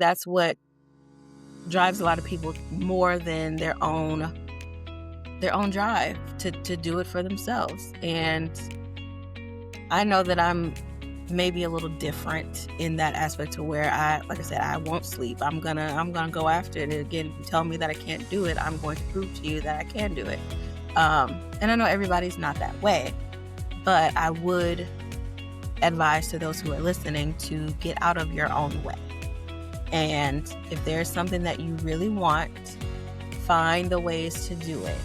that's what drives a lot of people more than their own drive to do it for themselves. And I know that I'm maybe a little different in that aspect to where like I said, I won't sleep. I'm gonna go after it. And again, if you tell me that I can't do it, I'm going to prove to you that I can do it. And I know everybody's not that way, but I would advise to those who are listening to get out of your own way. And if there's something that you really want, find the ways to do it.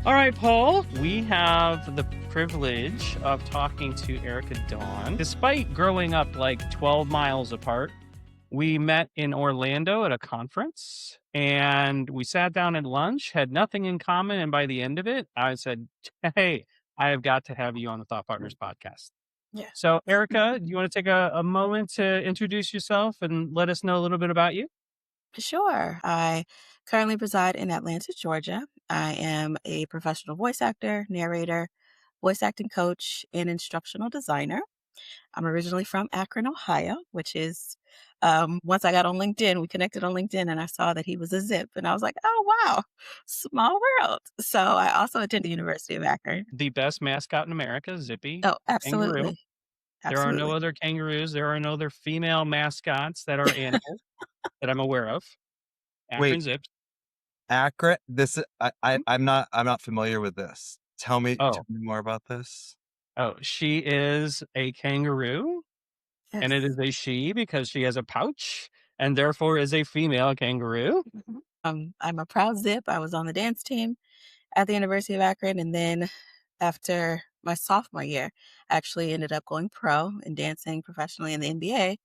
All right, Paul, we have the privilege of talking to Erica Dawn. Despite growing up like 12 miles apart, we met in Orlando at a conference and we sat down at lunch, had nothing in common. And by the end of it, I said, hey, I have got to have you on the Thought Partners podcast. Yeah. So, Erica, do you want to take a moment to introduce yourself and let us know a little bit about you? Sure. I currently reside in Atlanta, Georgia. I am a professional voice actor, narrator, voice acting coach, and instructional designer. I'm originally from Akron, Ohio, which is, once I got on LinkedIn, we connected on LinkedIn and I saw that he was a Zip and I was like, oh, wow, small world. So I also attended the University of Akron. The best mascot in America, Zippy, Oh, kangaroo. absolutely. There are no Absolutely. other kangaroos. There are no other female mascots that are animals that I'm aware of. Wait, Akron Zips. Akron. This is I'm not familiar with this. Tell me Oh, more about this. she is a kangaroo, and it Yes. is a she because she has a pouch and therefore is a female kangaroo. Mhm. I'm a proud Zip. I was on the dance team at the University of Akron. And then after my sophomore year, I actually ended up going pro and dancing professionally in the NBA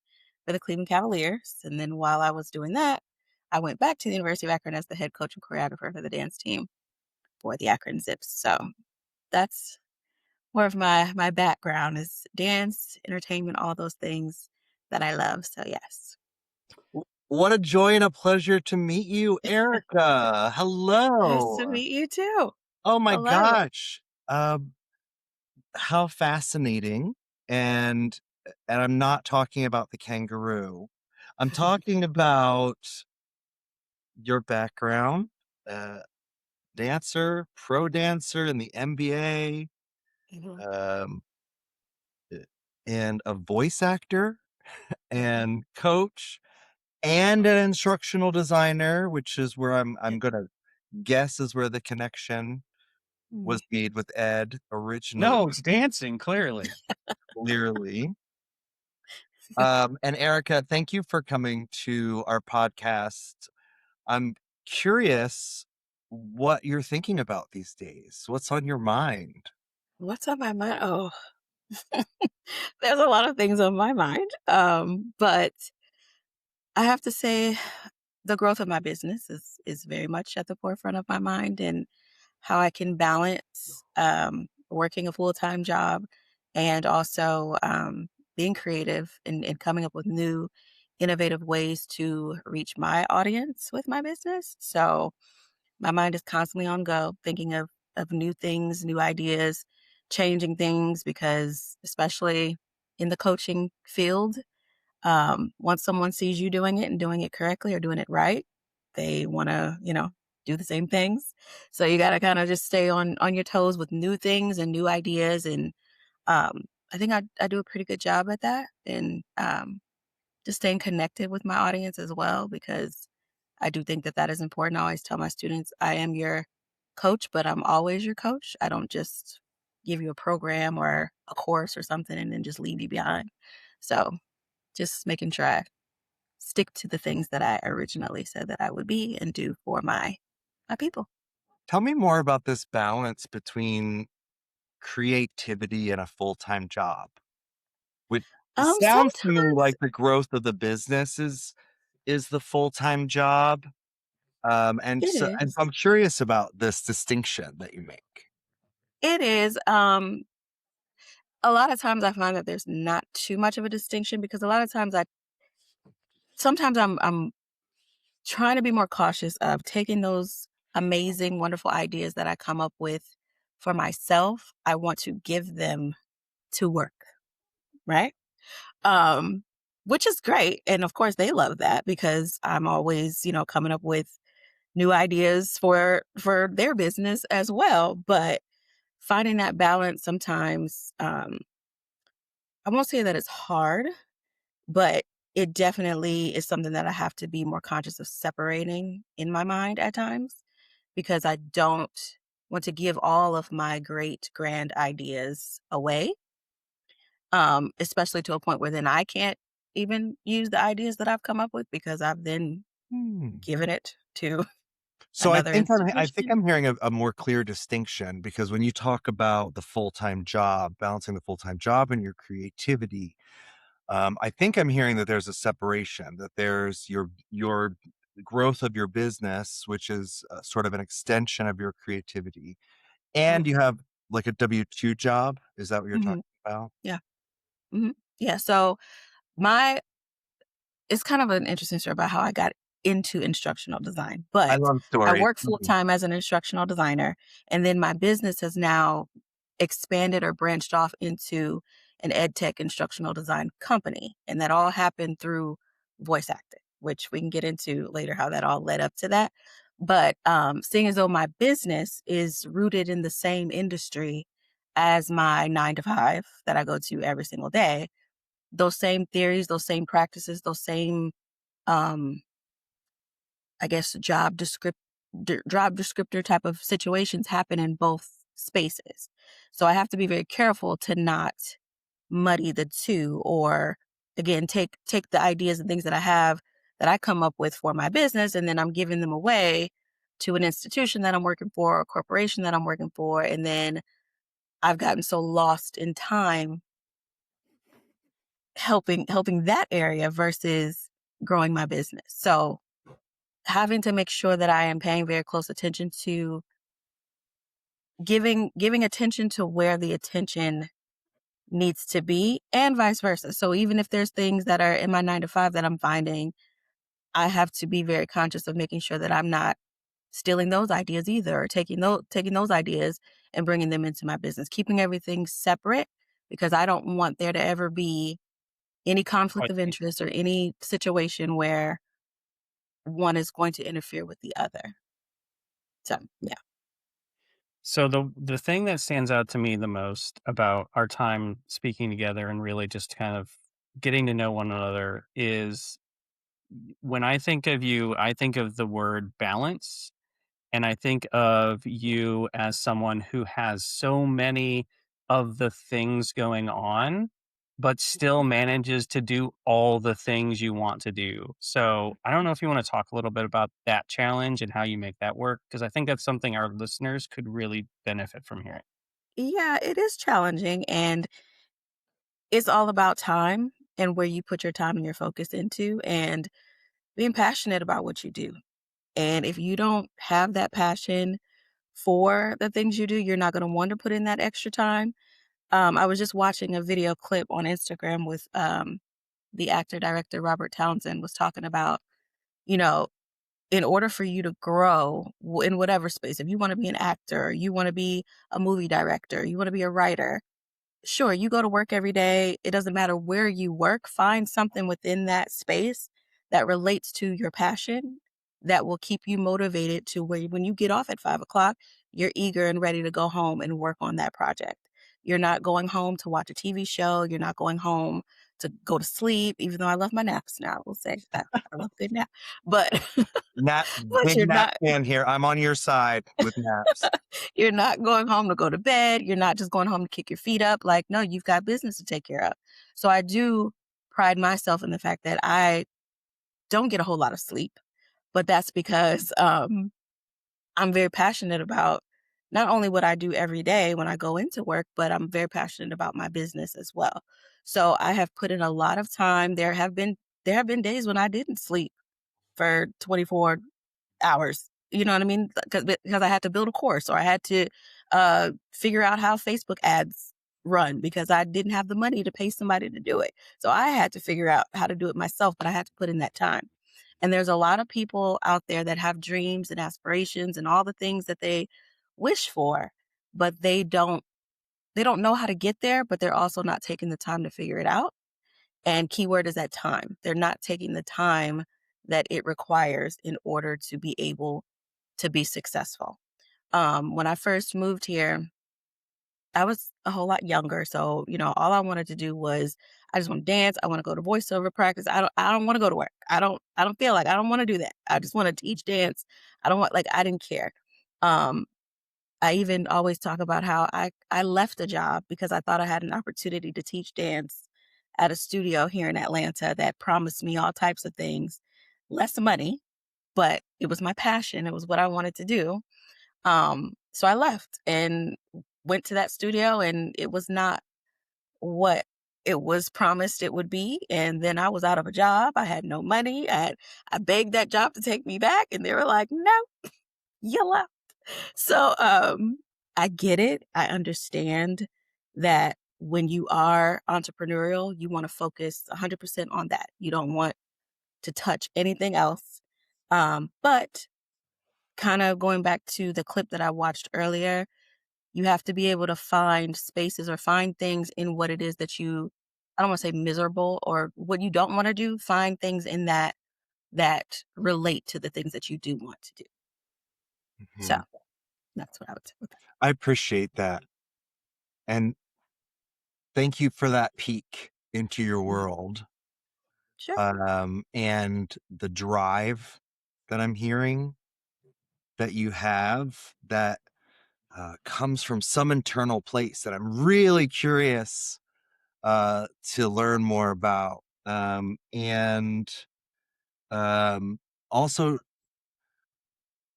for the Cleveland Cavaliers. And then while I was doing that, I went back to the University of Akron as the head coach and choreographer for the dance team for the Akron Zips. So that's more of my background is dance, entertainment, all those things that I love. So yes. What a joy and a pleasure to meet you, Erica. Nice to Hello. meet you too. Oh my Hello. gosh. How fascinating. And I'm not talking about the kangaroo. I'm talking about your background. Uh, Dancer, pro dancer in the NBA, Mhm, um, and a voice actor mhm. and coach and an instructional designer, which is where Yeah. I'm gonna guess is where the connection Mm. was made with Ed originally, No, it's dancing, clearly. clearly. And Erica, thank you for coming to our podcast. I'm curious what you're thinking about these days. What's on your mind? What's on my mind? Oh, there's a lot of things on my mind. But I have to say the growth of my business is very much at the forefront of my mind and how I can balance working a full-time job and also being creative and coming up with new innovative ways to reach my audience with my business. So my mind is constantly on go, thinking of new things, new ideas, changing things because especially in the coaching field, once someone sees you doing it and doing it correctly or doing it right, they want to, do the same things. So you got to kind of just stay on your toes with new things and new ideas. And I think I do a pretty good job at that. And just staying connected with my audience as well, because I do think that that is important. I always tell my students, I am your coach, but I'm always your coach. I don't just give you a program or a course or something and then just leave you behind. So just making sure I stick to the things that I originally said that I would be and do for my people. Tell me more about this balance between creativity and a full-time job. Which sounds to me Sometimes like the growth of the business is the full-time job. it And is. so I'm curious about this distinction that you make. It is. A lot of times I find that there's not too much of a distinction because a lot of times I'm trying to be more cautious of taking those amazing, wonderful ideas that I come up with for myself. I want to give them to work. right? Um, which is great. And of course they love that because I'm always, coming up with new ideas for their business as well. But finding that balance sometimes, I won't say that it's hard, but it definitely is something that I have to be more conscious of separating in my mind at times because I don't want to give all of my great grand ideas away, especially to a point where then I can't even use the ideas that I've come up with because I've then Hmm. given it to So another I think institution. I'm hearing a more clear distinction because when you talk about the full-time job, balancing the full-time job and your creativity, I think I'm hearing that there's a separation, that there's your growth of your business, which is sort of an extension of your creativity, and Mm, you have like a W-2 job. Is that what you're mhm, talking about? yeah, mhm, yeah. So my it's kind of an interesting story about how I got into instructional design, I but love I stories. work full time as an instructional designer, and then my business has now expanded or branched off into an ed tech instructional design company, and that all happened through voice acting, which we can get into later how that all led up to that. But seeing as though my business is rooted in the same industry as my 9 to 5 that I go to every single day, those same theories, those same practices, those same, um, I guess, job descriptor type of situations happen in both spaces. So I have to be very careful to not muddy the two, or again, take the ideas and things that I have that I come up with for my business, and then I'm giving them away to an institution that I'm working for, or a corporation that I'm working for, and then I've gotten so lost in time helping that area versus growing my business. So having to make sure that I am paying very close attention to giving attention to where the attention needs to be and vice versa. So even if there's things that are in my 9 to 5 that I'm finding, I have to be very conscious of making sure that I'm not stealing those ideas either, or taking those ideas and bringing them into my business, keeping everything separate because I don't want there to ever be any conflict Quite of interest or any situation where one is going to interfere with the other. So, yeah. So the thing that stands out to me the most about our time speaking together and really just kind of getting to know one another is when I think of you, I think of the word balance. And I think of you as someone who has so many of the things going on, but still manages to do all the things you want to do. So I don't know if you want to talk a little bit about that challenge and how you make that work, because I think that's something our listeners could really benefit from hearing. Yeah, it is challenging, and it's all about time and where you put your time and your focus into and being passionate about what you do. And if you don't have that passion for the things you do, you're not going to want to put in that extra time. I was just watching a video clip on Instagram with the actor director Robert Townsend was talking about, you know, in order for you to grow in whatever space, if you want to be an actor, you want to be a movie director, you want to be a writer, sure, you go to work every day. It doesn't matter where you work. Find something within that space that relates to your passion that will keep you motivated to where when you get off at 5 o'clock, you're eager and ready to go home and work on that project. You're not going home to watch a TV show. You're not going home to go to sleep, even though I love my naps now. I will say that I love a good nap, but Nap, but big you're nap not fan here. I'm on your side with naps. you're not going home to go to bed. You're not just going home to kick your feet up. Like, no, you've got business to take care of. So I do pride myself in the fact that I don't get a whole lot of sleep, but that's because I'm very passionate about not only what I do every day when I go into work, but I'm very passionate about my business as well. So I have put in a lot of time. There have been days when I didn't sleep for 24 hours. You know what I mean? Because I had to build a course or I had to figure out how Facebook ads run because I didn't have the money to pay somebody to do it. So I had to figure out how to do it myself, but I had to put in that time. And there's a lot of people out there that have dreams and aspirations and all the things that they wish for, but they don't they don't know how to get there, but they're also not taking the time to figure it out. And keyword is that time. They're not taking the time that it requires in order to be able to be successful. When I first moved here, I was a whole lot younger, so, all I wanted to do was I just wanna dance, I wanna go to voiceover practice, I don't wanna go to work. I don't feel like I don't wanna do that. I just wanna teach dance. I don't want like, I didn't care. Um, I even always talk about how I left a job because I thought I had an opportunity to teach dance at a studio here in Atlanta that promised me all types of things, less money, but it was my passion, it was what I wanted to do. So I left and went to that studio, and it was not what it was promised it would be. And then I was out of a job. I had no money. I begged that job to take me back, and they were like, "No, you left." So I get it. I understand that when you are entrepreneurial, you want to focus 100% on that. You don't want to touch anything else. But kind of going back to the clip that I watched earlier, you have to be able to find spaces or find things in what it is that I don't want to say miserable or what you don't want to do, find things in that relate to the things that you do want to do. So Mhm. that's what I would say with that. I appreciate that. And thank you for that peek into your Mhm. world, Sure. and the drive that I'm hearing that you have that comes from some internal place that I'm really curious to learn more about. And also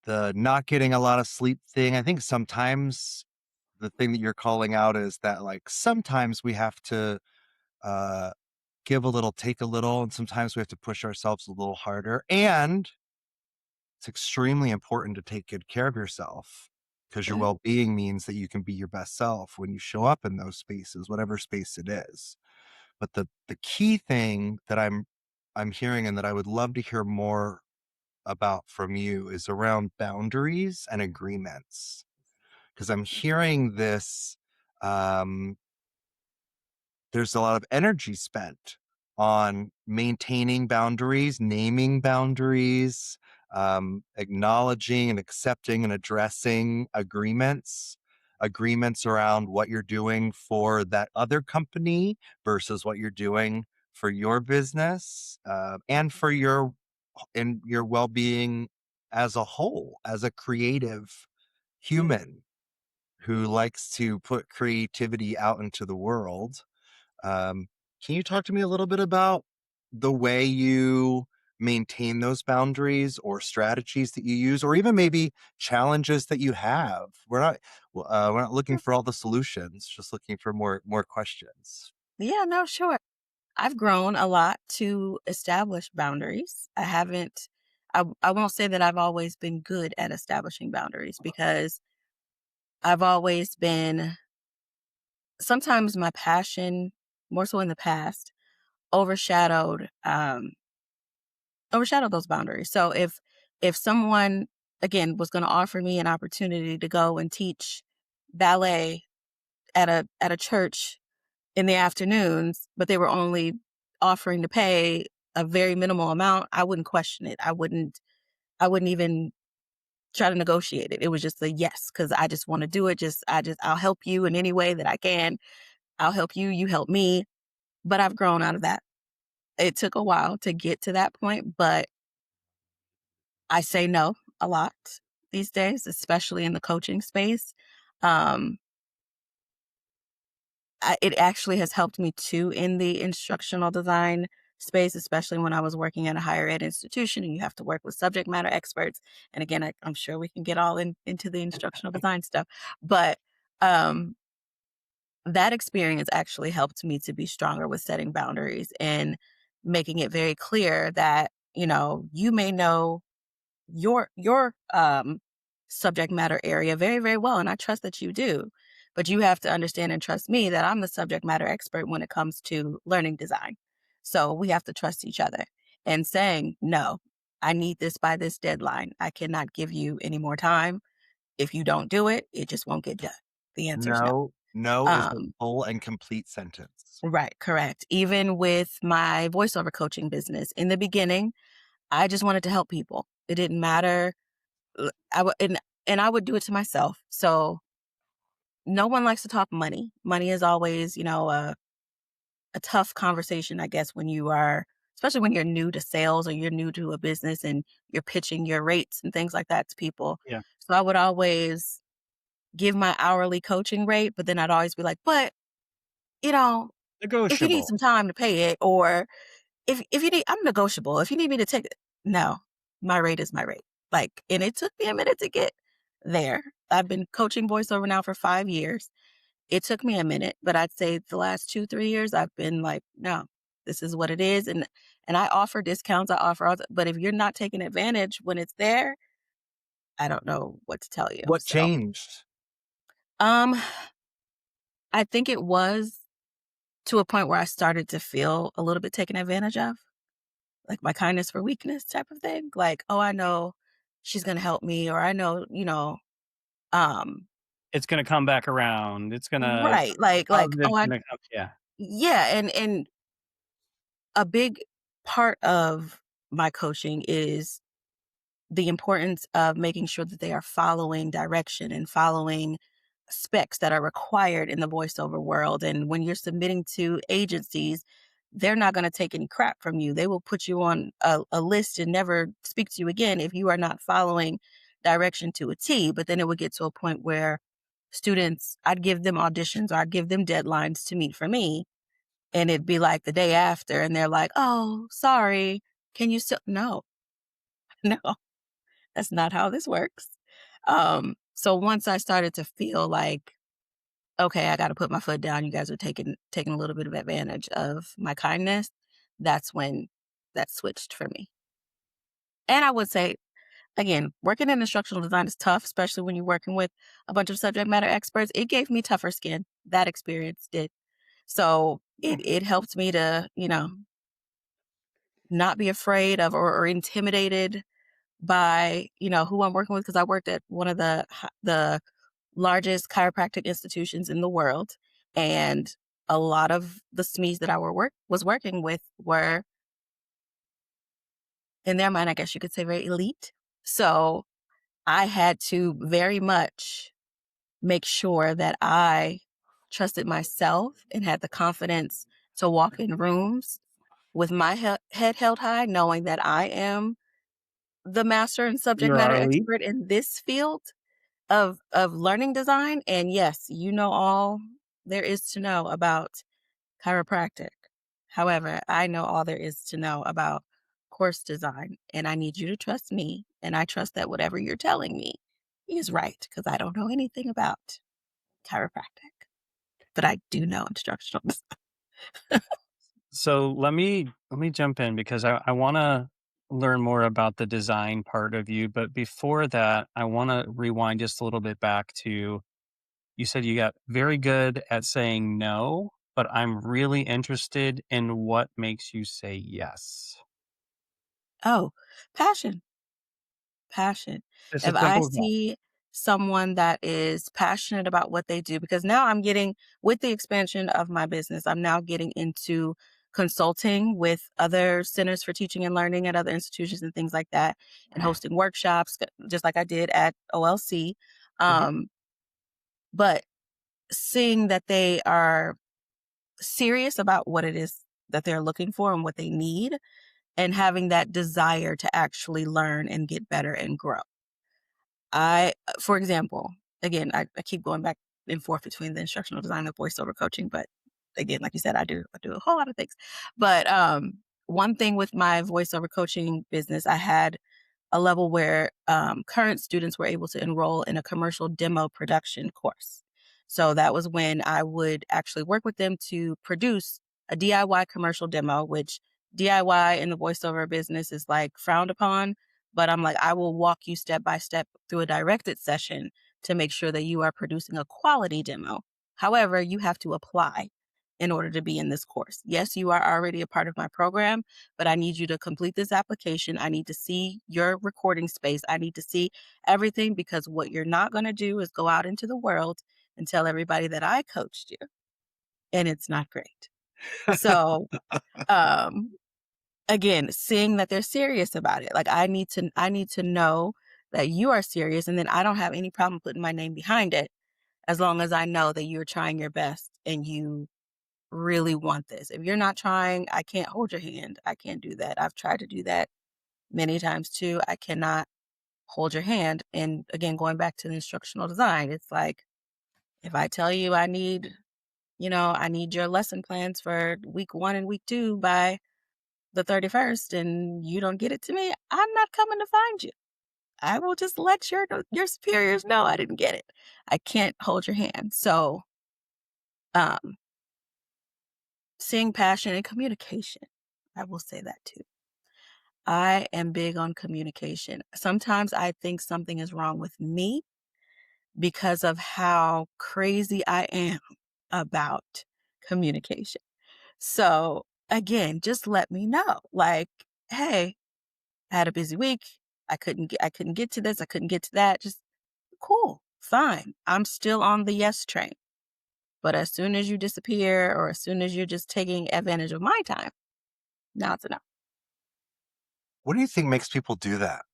the not getting a lot of sleep thing. I think sometimes the thing that you're calling out is that like sometimes we have to uh, give a little, take a little, and sometimes we have to push ourselves a little harder. And it's extremely important to take good care of yourself because your Mhm. well-being means that you can be your best self when you show up in those spaces, whatever space it is. But the key thing that I'm hearing and that I would love to hear more about from you is around boundaries and agreements. Because I'm hearing this um there's a lot of energy spent on maintaining boundaries, naming boundaries, acknowledging and accepting and addressing agreements around what you're doing for that other company versus what you're doing for your business, and for your well-being as a whole, as a creative human who likes to put creativity out into the world. um, can you talk to me a little bit about the way you maintain those boundaries or strategies that you use, or even maybe challenges that you have? We're not looking Sure. for all the solutions, just looking for more questions. Yeah, no, sure. I've grown a lot to establish boundaries. I won't say that I've always been good at establishing boundaries because I've always been, sometimes my passion, more so in the past, overshadowed, overshadow those boundaries. So if someone again was going to offer me an opportunity to go and teach ballet at a church in the afternoons, but they were only offering to pay a very minimal amount, I wouldn't question it. I wouldn't even try to negotiate it. It was just a yes cuz I just want to do it. I'll help you in any way that I can. I'll help you, you help me. But I've grown out of that. It took a while to get to that point, but I say no a lot these days, especially in the coaching space. Um, it actually has helped me too in the instructional design space, especially when I was working at a higher ed institution and you have to work with subject matter experts. And again, I'm sure we can get all into the instructional design stuff, but um, that experience actually helped me to be stronger with setting boundaries and making it very clear that, you may know your subject matter area very, very well, and I trust that you do. But you have to understand and trust me that I'm the subject matter expert when it comes to learning design. So we have to trust each other. And saying, no, I need this by this deadline. I cannot give you any more time. If you don't do it, it just won't get done. The answer is no. No, No is the Um, full and complete sentence. right, correct. Even with my voiceover coaching business, in the beginning, I just wanted to help people. It didn't matter. I would and I would do it to myself. So no one likes to talk money. Money is always, a tough conversation, I guess, when you are, especially when you're new to sales or you're new to a business and you're pitching your rates and things like that to people. Yeah. So I would always give my hourly coaching rate, but then I'd always be like, but, you know, if you need Negotiable. some time to pay it, or if you need, I'm negotiable. If you need me to take it, no, my rate is my rate. Like, and it took me a minute to get there. I've been coaching voiceover now for 5 years. It took me a minute, but I'd say the last 2, 3 years, I've been like, "No, this is what it is," and I offer discounts, I offer all the, but if you're not taking advantage when it's there, I don't know what to tell you, What so, changed? um, I think it was to a point where I started to feel a little bit taken advantage of, like my kindness for weakness type of thing, like, "Oh, I know she's gonna help me," or I know, um It's gonna come back around. It's gonna right, like, "Oh, positive's I," gonna come, yeah. yeah, and a big part of my coaching is the importance of making sure that they are following direction and following specs that are required in the voiceover world. And when you're submitting to agencies, they're not going to take any crap from you. They will put you on a list and never speak to you again if you are not following direction to a T. But then it would get to a point where students, I'd give them auditions or I'd give them deadlines to meet for me. And it'd be like the day after, and they're like, "Oh, sorry. Can you still?" No, no, that's not how this works. So once I started to feel like, okay, I got to put my foot down. You guys are taking a little bit of advantage of my kindness. That's when that switched for me. And I would say, again, working in instructional design is tough, especially when you're working with a bunch of subject matter experts. It gave me tougher skin. That experience did. So it helped me to, not be afraid of or intimidated by, who I'm working with, because I worked at one of the largest chiropractic institutions in the world, and a lot of the SMEs that I was working with were, in their mind, I guess you could say, very elite. So I had to very much make sure that I trusted myself and had the confidence to walk in rooms with my head held high, knowing that I am the master and subject You're matter our elite. expert in this field of learning design. And yes, you know all there is to know about chiropractic. However, I know all there is to know about course design, and I need you to trust me, and I trust that whatever you're telling me is right, because I don't know anything about chiropractic, but I do know instructional design. So let me jump in because I wanna learn more about the design part of you, but before that, I wanna rewind just a little bit back to, you said you got very good at saying no, but I'm really interested in what makes you say yes. Oh, passion. Passion. It's If as I simple as that. see someone that is passionate about what they do, because now I'm getting, with the expansion of my business, I'm now getting into consulting with other centers for teaching and learning at other institutions and things like that, and hosting workshops, just like I did at OLC. Mhm. Um, but seeing that they are serious about what it is that they're looking for and what they need, and having that desire to actually learn and get better and grow. For example, again, I keep going back and forth between the instructional design and voiceover coaching, but again, like you said, I do a whole lot of things. But one thing with my voiceover coaching business, I had a level where current students were able to enroll in a commercial demo production course. So that was when I would actually work with them to produce a DIY commercial demo, which DIY in the voiceover business is like frowned upon. But I'm like, I will walk you step by step through a directed session to make sure that you are producing a quality demo. However, you have to apply in order to be in this course. Yes, you are already a part of my program, but I need you to complete this application. I need to see your recording space. I need to see everything, because what you're not going to do is go out into the world and tell everybody that I coached you, and it's not great. So, um, again, seeing that they're serious about it. Like I need to know that you are serious, and then I don't have any problem putting my name behind it as long as I know that you're trying your best and you really want this. If you're not trying, I can't hold your hand. I can't do that. I've tried to do that many times too. I cannot hold your hand. And again, going back to the instructional design, it's like if I tell you I need your lesson plans for week 1 and week 2 by the 31st and you don't get it to me, I'm not coming to find you. I will just let your superiors know I didn't get it. I can't hold your hand. So, um, seeing passion and communication, I will say that too. I am big on communication. Sometimes I think something is wrong with me because of how crazy I am about communication. So, again, just let me know. Like, hey, I had a busy week. I couldn't get to this. I couldn't get to that. Just cool. Fine. I'm still on the yes train. But as soon as you disappear or as soon as you're just taking advantage of my time, now it's enough. What do you think makes people do that?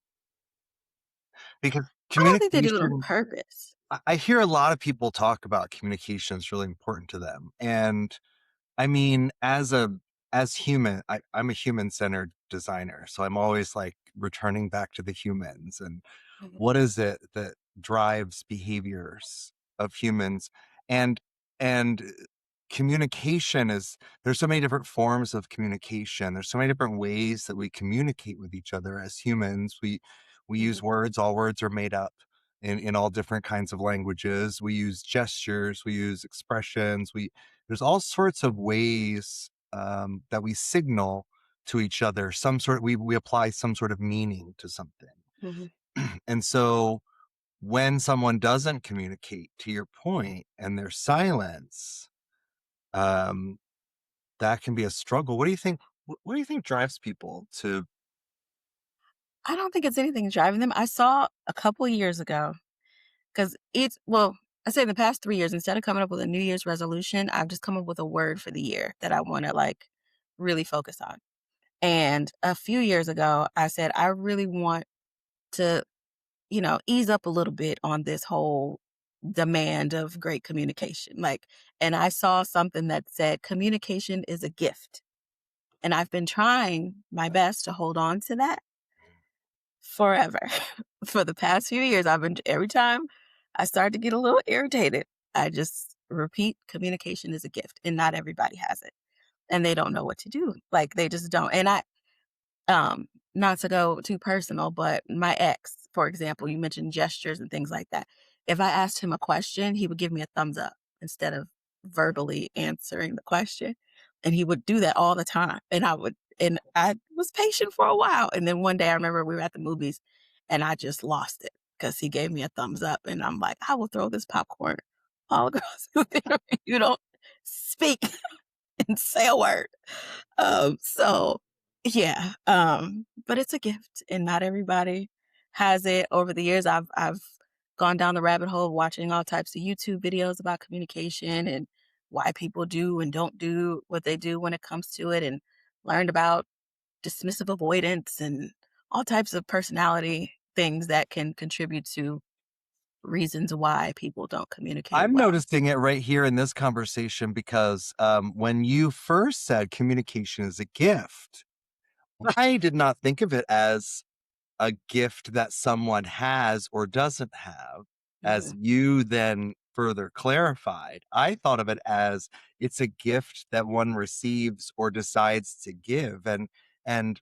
Because I don't think they do it on communication, purpose. I hear a lot of people talk about communication is really important to them. And I mean, as human, I'm a human-centered designer, so I'm always, like, returning back to the humans and Mhm, what is it that drives behaviors of humans? And and communication is there's so many different forms of communication. There's so many different ways that we communicate with each other as humans. We mhm, use words, all words are made up in all different kinds of languages. We use gestures, we use expressions, we there's all sorts of ways that we signal to each other some sort we apply some sort of meaning to something. mhm. And so when someone doesn't communicate, to your point, and there's silence, um, that can be a struggle. What do you think? What do you think drives people to? I don't think it's anything driving them. I saw a couple years ago because I say in the past 3 years, instead of coming up with a New Year's resolution, I've just come up with a word for the year that I want to like really focus on. And a few years ago, I said, I really want to, ease up a little bit on this whole demand of great communication. And I saw something that said communication is a gift. And I've been trying my best to hold on to that forever. For the past few years, every time I start to get a little irritated, I just repeat communication is a gift and not everybody has it and they don't know what to do. Like they just don't. And um, not to go too personal, but my ex, for example, you mentioned gestures and things like that. If I asked him a question, he would give me a thumbs up instead of verbally answering the question. And he would do that all the time. And I was patient for a while. And then one day I remember we were at the movies and I just lost it because he gave me a thumbs up. And I'm like, I will throw this popcorn all across the theater. If you don't speak and say a word. So yeah, but it's a gift and not everybody has it. Over the years, I've gone down the rabbit hole of watching all types of YouTube videos about communication and why people do and don't do what they do when it comes to it and learned about dismissive avoidance and all types of personality things that can contribute to reasons why people don't communicate I'm well. noticing it right here in this conversation because when you first said communication is a gift, I did not think of it as a gift that someone has or doesn't have, as Mhm, you then further clarified. I thought of it as it's a gift that one receives or decides to give. And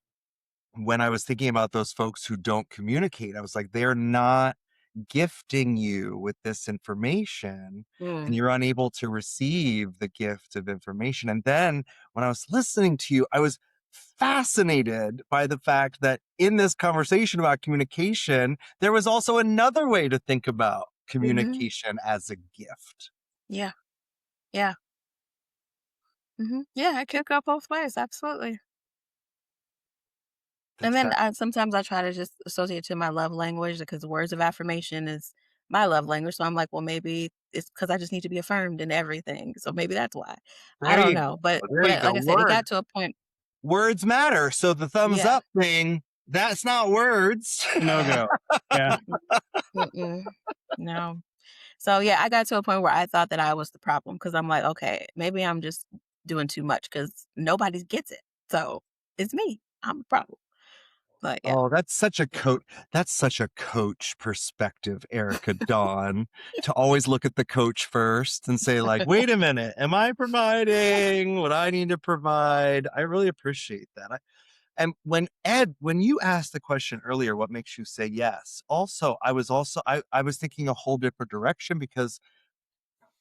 when I was thinking about those folks who don't communicate, I was like, they're not gifting you with this information and mm, you're unable to receive the gift of information. And then when I was listening to you, I was fascinated by the fact that in this conversation about communication, there was also another way to think about mhm, communication as a gift. yeah, yeah, yeah. It could go both ways. Absolutely. And That's then fascinating. sometimes I try to just associate to my love language because words of affirmation is my love language. So I'm like, well, maybe it's because I just need to be affirmed in everything. So maybe that's why. I There don't you know. But go. There but you go. like I said, it got to a point. Words matter. So the thumbs Yeah. up thing, that's not words. No go. Yeah. Mm-mm, mm-mm, no. So yeah, I got to a point where I thought that I was the problem because I'm like, okay, maybe I'm just doing too much because nobody gets it. So it's me. I'm the problem. But yeah. Oh, that's such a coach perspective, Erica Dawn, to always look at the coach first and say, like, wait a minute, am I providing what I need to provide? I really appreciate that. And when you asked the question earlier, what makes you say yes? I was thinking a whole different direction because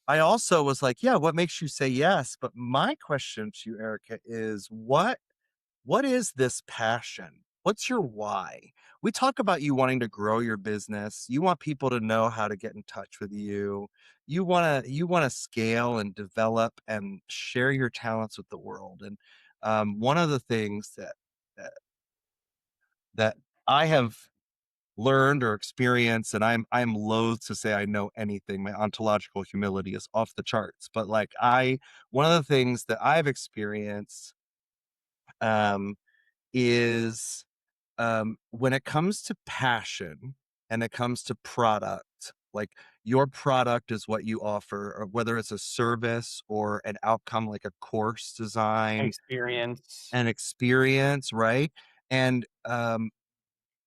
I also was like, yeah, what makes you say yes? But my question to you, Erica, is what is this passion? What's your why? We talk about you wanting to grow your business. You want people to know how to get in touch with you. You want to scale and develop and share your talents with the world. And one of the things that that I have learned or experienced, and I'm loath to say I know anything. My ontological humility is off the charts. But like one of the things that I've experienced um, is when it comes to passion and it comes to product, like your product is what you offer, or whether it's a service or an outcome like a course design, Experience. an experience, right? And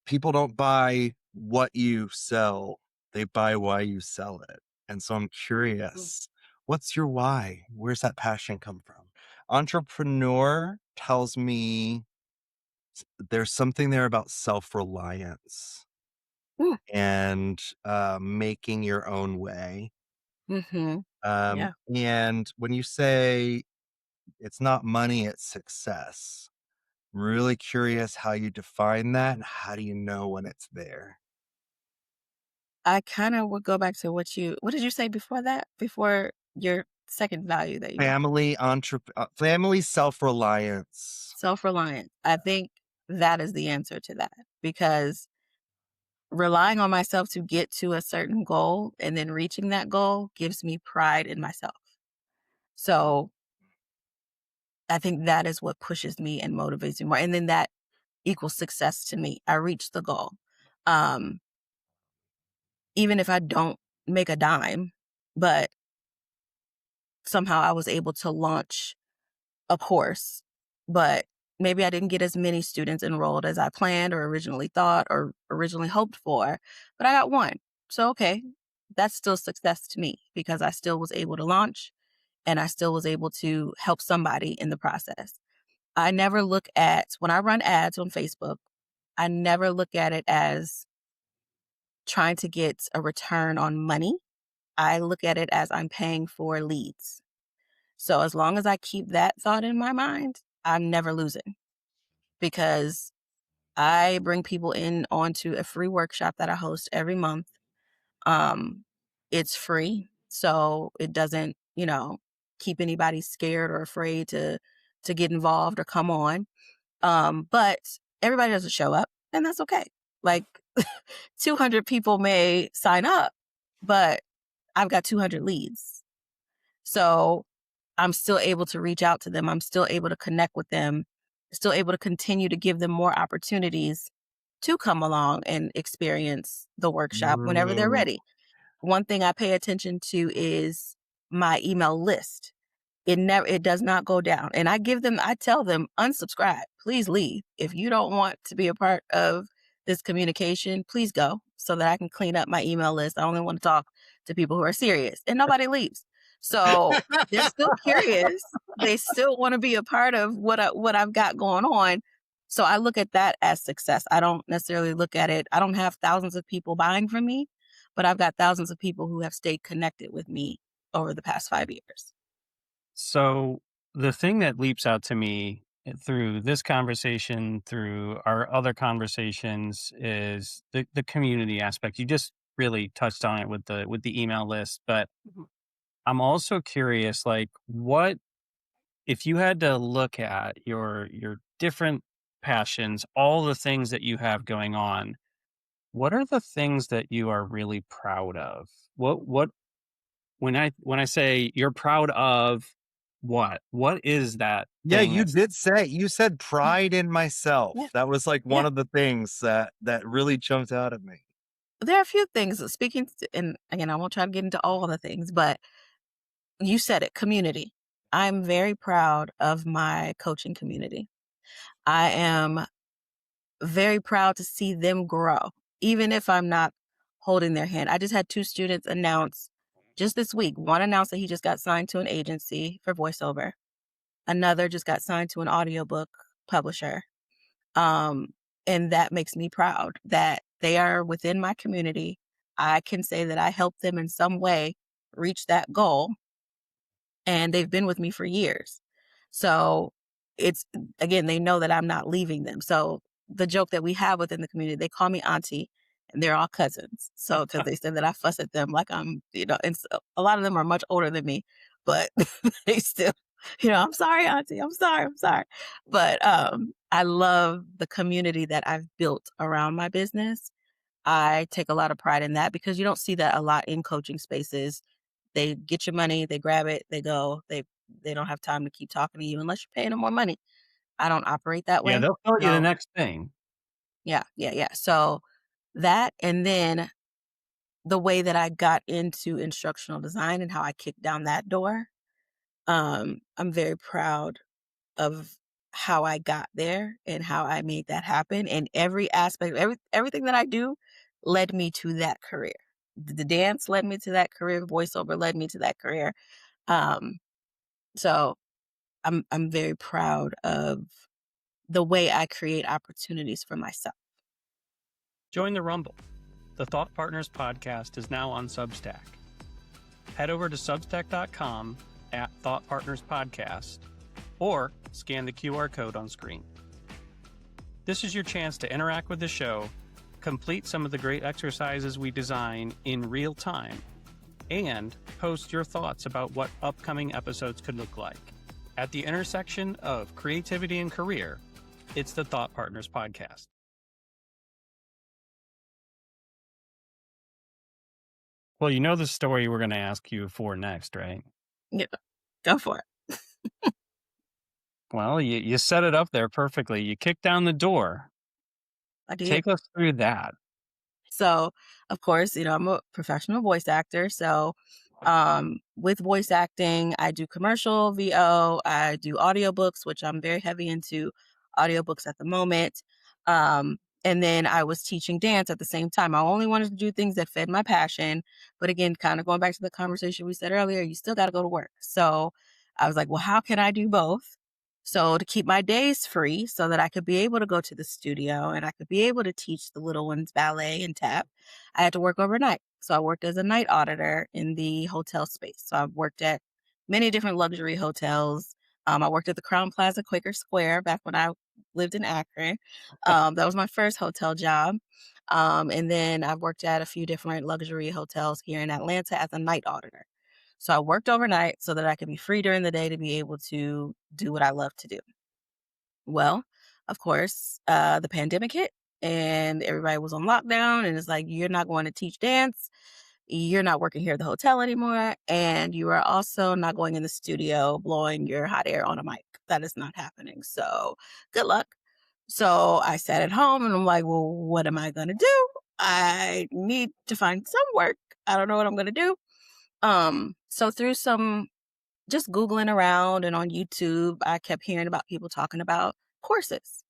people don't buy what you sell, they buy why you sell it. And so I'm Mm. curious, what's your why? Where's that passion come from? Entrepreneur tells me there's something there about self-reliance Mm. and making your own way. Mhm. Yeah. And when you say it's not money, it's success, I'm really curious how you define that and how do you know when it's there? I kinda would go back to what did you say before that? Before your second value that you mentioned? Family self-reliance. Self-reliant. I think that is the answer to that because relying on myself to get to a certain goal and then reaching that goal gives me pride in myself. So, I think that is what pushes me and motivates me more, and then that equals success to me. I reached the goal. Um, Even if I don't make a dime, but somehow I was able to launch a course, but maybe I didn't get as many students enrolled as I planned or originally thought or originally hoped for, but I got one. So, okay, that's still success to me because I still was able to launch and I still was able to help somebody in the process. I never look at, when I run ads on Facebook, I never look at it as trying to get a return on money. I look at it as I'm paying for leads. So as long as I keep that thought in my mind, I'm never losing because I bring people in onto a free workshop that I host every month. Um, it's free, so it doesn't, keep anybody scared or afraid to get involved or come on. But everybody doesn't show up, and that's okay. Like 200 people may sign up, but I've got 200 leads. So I'm still able to reach out to them. I'm still able to connect with them, still able to continue to give them more opportunities to come along and experience the workshop whenever they're Mm. ready. One thing I pay attention to is my email list. It does not go down. And I tell them, unsubscribe, please leave. If you don't want to be a part of this communication, please go so that I can clean up my email list. I only want to talk to people who are serious and nobody leaves. So they're still curious. They still want to be a part of what I've got going on. So I look at that as success. I don't necessarily look at it. I don't have thousands of people buying from me, but I've got thousands of people who have stayed connected with me over the past 5 years. So the thing that leaps out to me through this conversation, through our other conversations, is the community aspect. You just really touched on it with the email list, but Mhm. I'm also curious, like, what if you had to look at your different passions, all the things that you have going on, What are the things that you are really proud of? What when I say you're proud of what is that Yeah, thing you that's did say you said pride in Yeah, myself. That was like one yeah. of the things that really jumped out at me. There are a few things speaking to, and again, I won't try to get into all the things, but you said it, community. I'm very proud of my coaching community. I am very proud to see them grow, even if I'm not holding their hand. I just had two students announce just this week. One announced that he just got signed to an agency for voiceover. Another just got signed to an audiobook publisher. Um, and that makes me proud that they are within my community. I can say that I helped them in some way reach that goal, and they've been with me for years. So it's, again, they know that I'm not leaving them. So the joke that we have within the community, they call me auntie, and they're all cousins. So because they said that I fuss at them like I'm, and so a lot of them are much older than me, but they still, I'm sorry, auntie. I'm sorry. But I love the community that I've built around my business. I take a lot of pride in that because you don't see that a lot in coaching spaces. They get your money, they grab it, they go. They don't have time to keep talking to you unless you're paying them more money. I don't operate that yeah, way. they'll tell you the So next thing. yeah, yeah, yeah. So that, and then the way that I got into instructional design and how I kicked down that door. I'm very proud of how I got there and how I made that happen. And every aspect, everything that I do led me to that career. The dance led me to that career. Voiceover led me to that career. Um, so I'm very proud of the way I create opportunities for myself. Join the Rumble. The Thought Partners podcast is now on Substack. Head over to substack.com at Thought Partners Podcast or scan the QR code on screen. This is your chance to interact with the show, complete some of the great exercises we design in real time, and post your thoughts about what upcoming episodes could look like. At the intersection of creativity and career, it's the Thought Partners Podcast. Well, you know the story we're going to ask you for next, right? Yeah, go for it. Well, you set it up there perfectly. You kick down the door. I did. Take us through that. So, of course, I'm a professional voice actor. So, with voice acting, I do commercial VO, I do audiobooks, which I'm very heavy into audiobooks at the moment. And then I was teaching dance at the same time. I only wanted to do things that fed my passion. But again, kind of going back to the conversation we said earlier, you still got to go to work. So I was like, well, how can I do both? So to keep my days free so that I could be able to go to the studio and I could be able to teach the little ones ballet and tap, I had to work overnight. So I worked as a night auditor in the hotel space. So I've worked at many different luxury hotels. I worked at the Crown Plaza Quaker Square back when I lived in Akron. That was my first hotel job. And then I've worked at a few different luxury hotels here in Atlanta as a night auditor. So I worked overnight so that I could be free during the day to be able to do what I love to do. Well, of course, the pandemic hit and everybody was on lockdown, and it's like, you're not going to teach dance. You're not working here at the hotel anymore. And you are also not going in the studio blowing your hot air on a mic. That is not happening. So good luck. So I sat at home and I'm like, well, what am I going to do? I need to find some work. I don't know what I'm going to do. So through some just Googling around and on YouTube, I kept hearing about people talking about courses.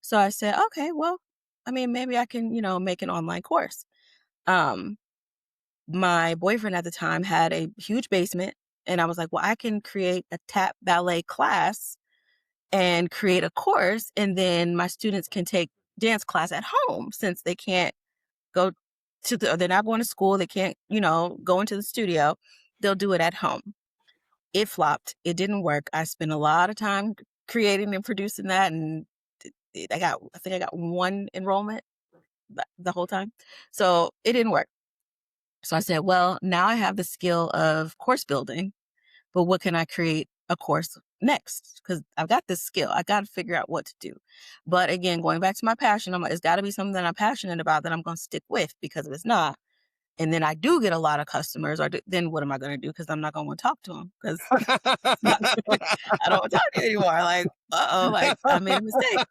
So I said, okay, well, I mean, maybe I can, make an online course. Um, my boyfriend at the time had a huge basement, and I was like, well, I can create a tap ballet class and create a course, and then my students can take dance class at home since they can't go they're not going to school, they can't, go into the studio. They'll do it at home. It flopped. It didn't work. I spent a lot of time creating and producing that, and I think I got one enrollment the whole time. So it didn't work. So I said, well, now I have the skill of course building, but what can I create a course next because I've got this skill. I got to figure out what to do. But again, going back to my passion, I'm like, it's got to be something that I'm passionate about that I'm going to stick with because if it's not, and then I do get a lot of customers, then what am I going to do? Because I'm not going to want to talk to them because I don't want to talk to you anymore. Like, like I made a mistake.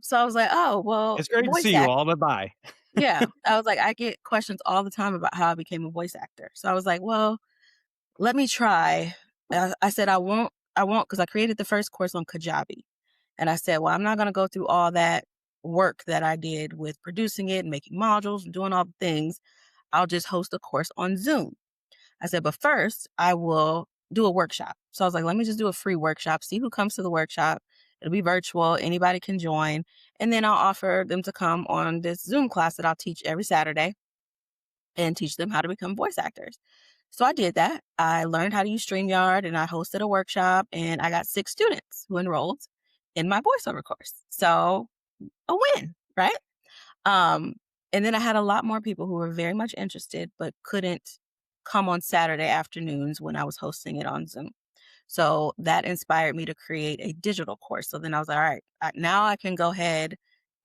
So I was like, oh, well, It's great to voice see you act. all. Bye-bye. Yeah. I was like, I get questions all the time about how I became a voice actor. So I was like, well, let me try. I said, I won't, because I created the first course on Kajabi. And I said, well, I'm not going to go through all that work that I did with producing it and making modules and doing all the things. I'll just host a course on Zoom. I said, but first I will do a workshop. So I was like, let me just do a free workshop, see who comes to the workshop. It'll be virtual. Anybody can join. And then I'll offer them to come on this Zoom class that I'll teach every Saturday and teach them how to become voice actors. So I did that. I learned how to use StreamYard and I hosted a workshop and I got 6 students who enrolled in my voiceover course. So a win, right? Um, and then I had a lot more people who were very much interested but couldn't come on Saturday afternoons when I was hosting it on Zoom. So that inspired me to create a digital course. So then I was like, all right, now I can go ahead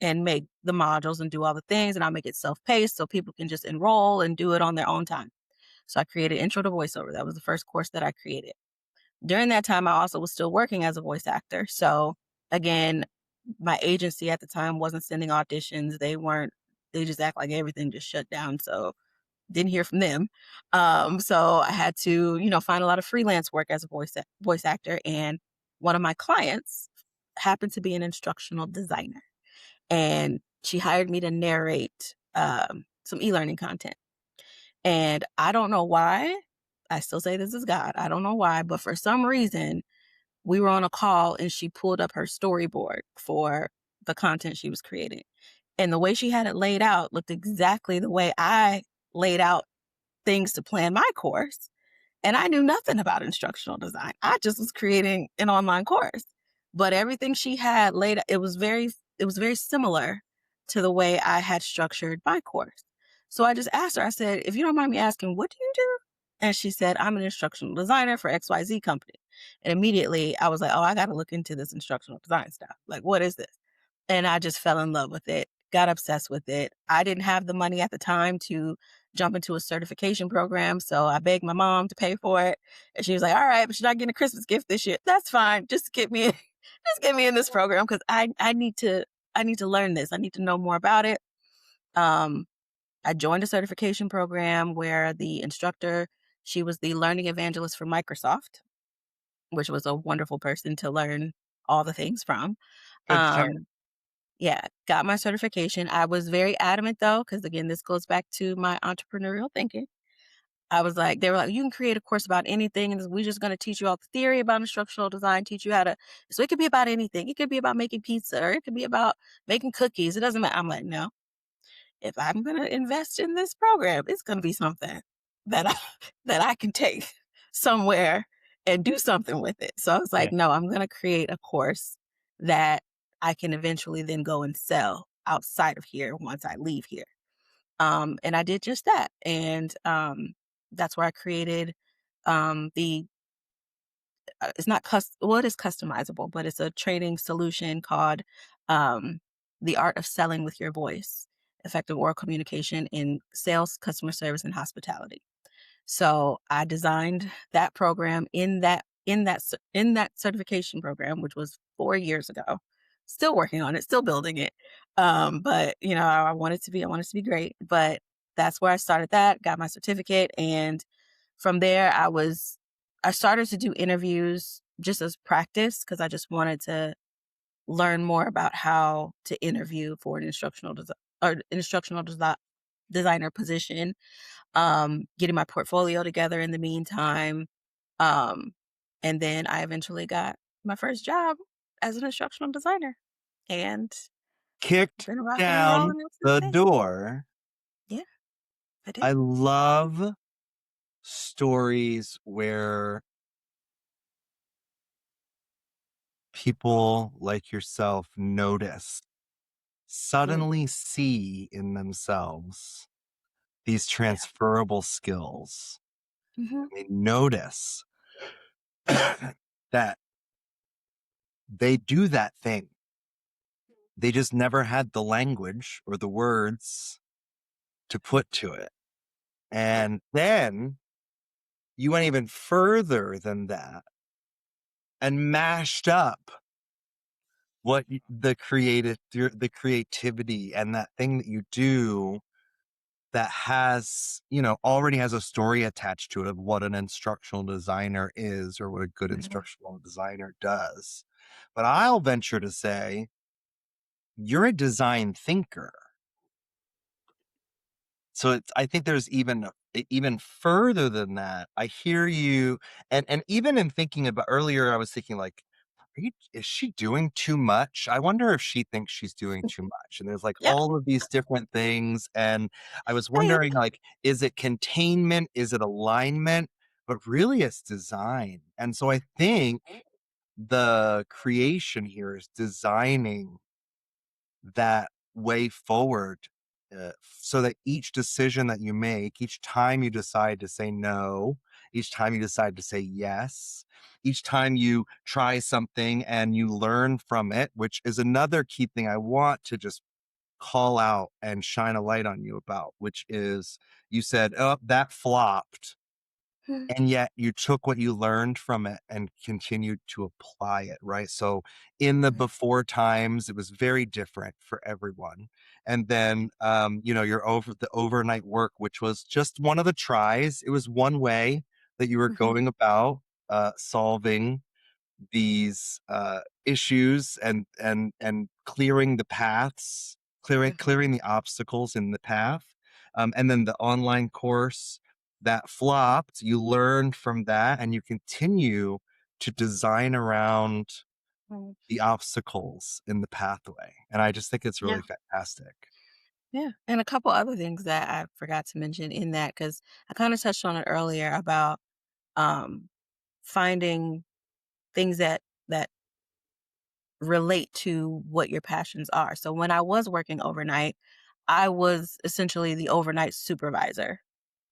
and make the modules and do all the things, and I'll make it self-paced so people can just enroll and do it on their own time. So I created Intro to Voiceover. That was the first course that I created. During that time, I also was still working as a voice actor. So again, my agency at the time wasn't sending auditions. They just act like everything just shut down. So didn't hear from them. So I had to, find a lot of freelance work as a voice actor. And one of my clients happened to be an instructional designer. And she hired me to narrate some e-learning content. And I don't know why. I still say this is God. I don't know why, but for some reason, we were on a call and she pulled up her storyboard for the content she was creating. And the way she had it laid out looked exactly the way I laid out things to plan my course. And I knew nothing about instructional design. I just was creating an online course. But everything she had laid, it was very similar to the way I had structured my course. So I just asked her, I said, if you don't mind me asking, what do you do? And she said, I'm an instructional designer for XYZ company. And immediately I was like, oh, I got to look into this instructional design stuff. Like, what is this? And I just fell in love with it, got obsessed with it. I didn't have the money at the time to jump into a certification program. So I begged my mom to pay for it. And she was like, all right, but you're not getting a Christmas gift this year. That's fine. Just get me in, just get me in this program because I need to learn this. I need to know more about it. Um, I joined a certification program where the instructor, she was the learning evangelist for Microsoft, which was a wonderful person to learn all the things from. Good start. Um, yeah, got my certification. I was very adamant though, because again, this goes back to my entrepreneurial thinking. I was like, they were like, you can create a course about anything, and we're just going to teach you all the theory about instructional design, teach you how to. So it could be about anything. It could be about making pizza, or it could be about making cookies. It doesn't matter. I'm like, no. If I'm going to invest in this program, it's going to be something that I that I can take somewhere and do something with it. So I was Yeah. like, no, I'm going to create a course that I can eventually then go and sell outside of here once I leave here. And I did just that. And that's where I created the it's not well, it is customizable, but it's a training solution called um, the art of selling with your voice, effective oral communication in sales, customer service, and hospitality. So I designed that program in that certification program, which was 4 years ago. Still working on it, still building it. But I want it to be great. But that's where I started that, got my certificate, and from there I started to do interviews just as practice because I just wanted to learn more about how to interview for an instructional designer position, getting my portfolio together in the meantime. Um, and then I eventually got my first job as an instructional designer and Kicked been rocking and down rolling ever since the then. door. Yeah, I did. I love stories where people like yourself Mm, suddenly see in themselves these yeah. transferable skills. Hmm. They notice that they do that thing. They just never had the language or the words to put to it. And then you went even further than that and mashed up the creativity and that thing that you do that has, already has a story attached to it of what an instructional designer is or what a good Mhm. instructional designer does. But I'll venture to say you're a design thinker. So I think there's even further than that. I hear you, and even in thinking about earlier, I was thinking like, is she doing too much? I wonder if she thinks she's doing too much. And there's like Yeah, all of these different things, and I was maybe. wondering like, is it containment? Is it alignment? But really, it's design. And so I think the creation here is designing that way forward, so that each decision that you make, each time you decide to say no, each time you decide to say yes, each time you try something and you learn from it, which is another key thing I want to just call out and shine a light on you about, which is you said, oh, that flopped. Mm, And yet you took what you learned from it and continued to apply it, right? So in the mm, before times, it was very different for everyone. And then, your the overnight work, which was just one of the tries. It was one way that you were mhm, going about solving these issues and clearing the paths, mhm. clearing the obstacles in the path. And then the online course that flopped, you learned from that and you continue to design around Mm. the obstacles in the pathway. And I just think it's Yeah, really fantastic. yeah, and a couple other things that I forgot to mention in that because I kinda touched on it earlier about, um, finding things that relate to what your passions are. So when I was working overnight, I was essentially the overnight supervisor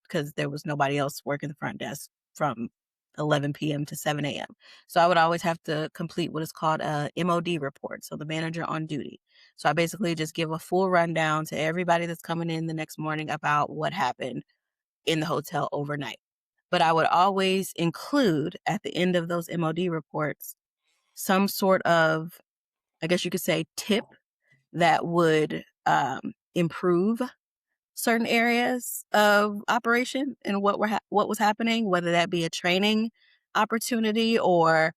because there was nobody else working the front desk from 11 p.m. to 7 a.m. So I would always have to complete what is called a MOD report, so the manager on duty. So I basically just give a full rundown to everybody that's coming in the next morning about what happened in the hotel overnight. But I would always include at the end of those MOD reports some sort of, I guess you could say, tip that would improve certain areas of operation and what was happening, whether that be a training opportunity or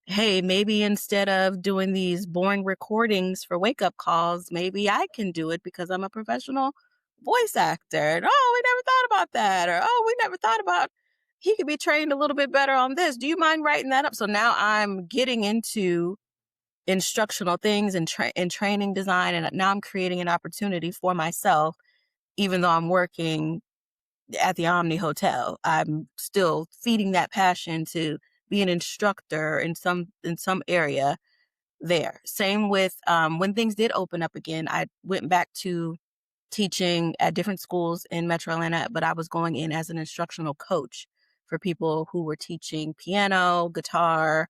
hey, maybe instead of doing these boring recordings for wake up calls, maybe I can do it because I'm a professional voice actor. And oh, we never thought about that. Or oh, we never thought about he could be trained a little bit better on this. Do you mind writing that up? So now I'm getting into instructional things and training design, and now I'm creating an opportunity for myself even though I'm working at the Omni Hotel. I'm still feeding that passion to be an instructor in some area there. Same with when things did open up again, I went back to teaching at different schools in Metro Atlanta, but I was going in as an instructional coach for people who were teaching piano, guitar,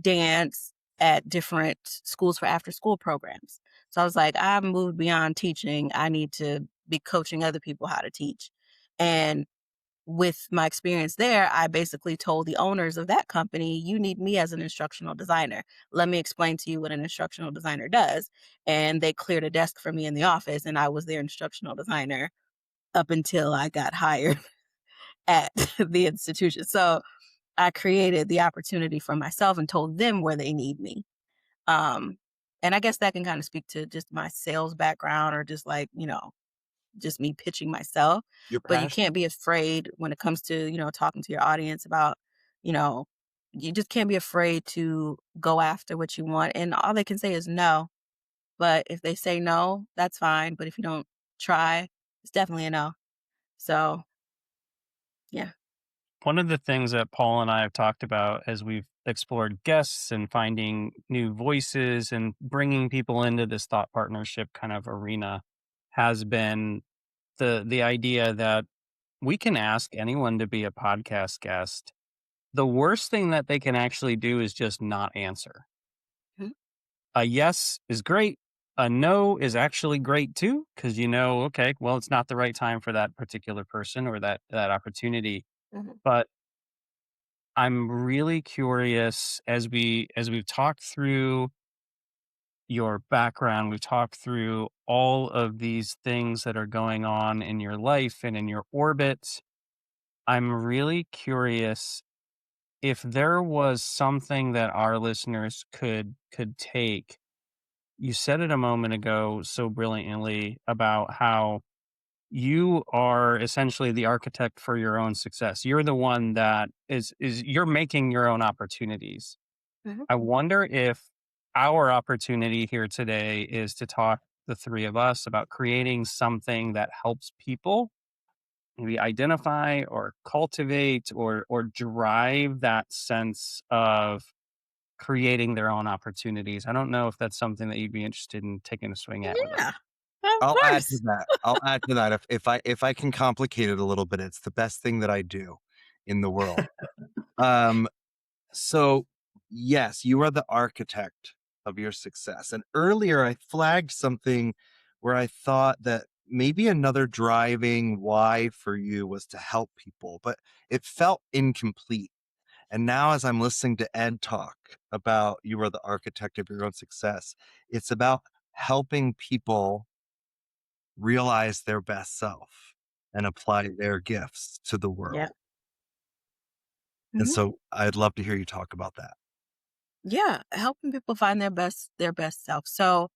dance at different schools for after school programs. So I was like, I've moved beyond teaching. I need to be coaching other people how to teach. And with my experience there, I basically told the owners of that company, you need me as an instructional designer. Let me explain to you what an instructional designer does. And they cleared a desk for me in the office, and I was their instructional designer up until I got hired at the institution. So I created the opportunity for myself and told them where they need me. Um, and I guess that can kind of speak to just my sales background or just like, just me pitching myself, Your but you passion. can't be afraid when it comes to, talking to your audience about, you know, you just can't be afraid to go after what you want. And all they can say is no. But if they say no, that's fine. But if you don't try, it's definitely a no. So, yeah. One of the things that Paul and I have talked about as we've explored guests and finding new voices and bringing people into this thought partnership kind of arena has been the idea that we can ask anyone to be a podcast guest, the worst thing that they can actually do is just not answer. Mhm, A yes is great. A no is actually great too, because okay, well, it's not the right time for that particular person or that opportunity. mhm. But I'm really curious as we've talked through your background, we've talked through all of these things that are going on in your life and in your orbit. I'm really curious if there was something that our listeners could take. You said it a moment ago so brilliantly about how you are essentially the architect for your own success. You're the one that is you're making your own opportunities. Mhm. I wonder if our opportunity here today is to talk, the three of us, about creating something that helps people maybe identify or cultivate or drive that sense of creating their own opportunities. I don't know if that's something that you'd be interested in taking a swing at with us. Yeah, of I'll add to course. that. I'll add to that. If I can complicate it a little bit, it's the best thing that I do in the world. Um, so yes, you are the architect of your success. And earlier I flagged something where I thought that maybe another driving why for you was to help people, but it felt incomplete. And now, as I'm listening to Ed talk about you are the architect of your own success, it's about helping people realize their best self and apply their gifts to the Yeah. world. And Mhm. so I'd love to hear you talk about that. Yeah, helping people find their best self. So,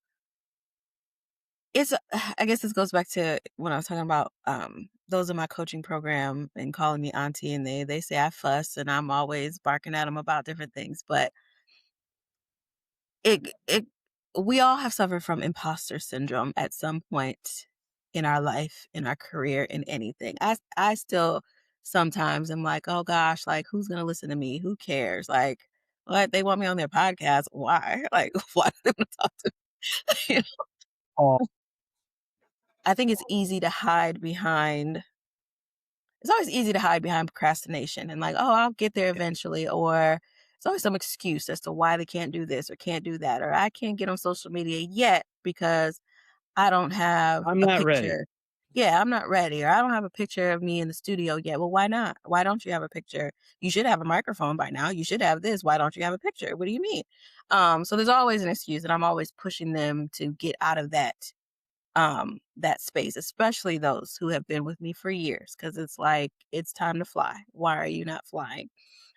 it's I guess this goes back to when I was talking about, those in my coaching program and calling me auntie, and they say I fuss and I'm always barking at them about different things, but it we all have suffered from imposter syndrome at some point in our life, in our career, in anything. I still sometimes am like, "Oh gosh, like, who's gonna listen to me? Who cares? Like, what? They want me on their podcast. Why? Like, why do they wanna talk to me?" Oh, I think it's always easy to hide behind procrastination and like, "Oh, I'll get there eventually," or it's always some excuse as to why they can't do this or can't do that, or "I can't get on social media yet because I don't have I'm a not ready. picture." Yeah, I'm not ready, or I don't have a picture of me in the studio yet. Well, why not? Why don't you have a picture? You should have a microphone by now. You should have this. Why don't you have a picture? What do you mean? So there's always an excuse, and I'm always pushing them to get out of that space, especially those who have been with me for years, because it's like, it's time to fly. Why are you not flying?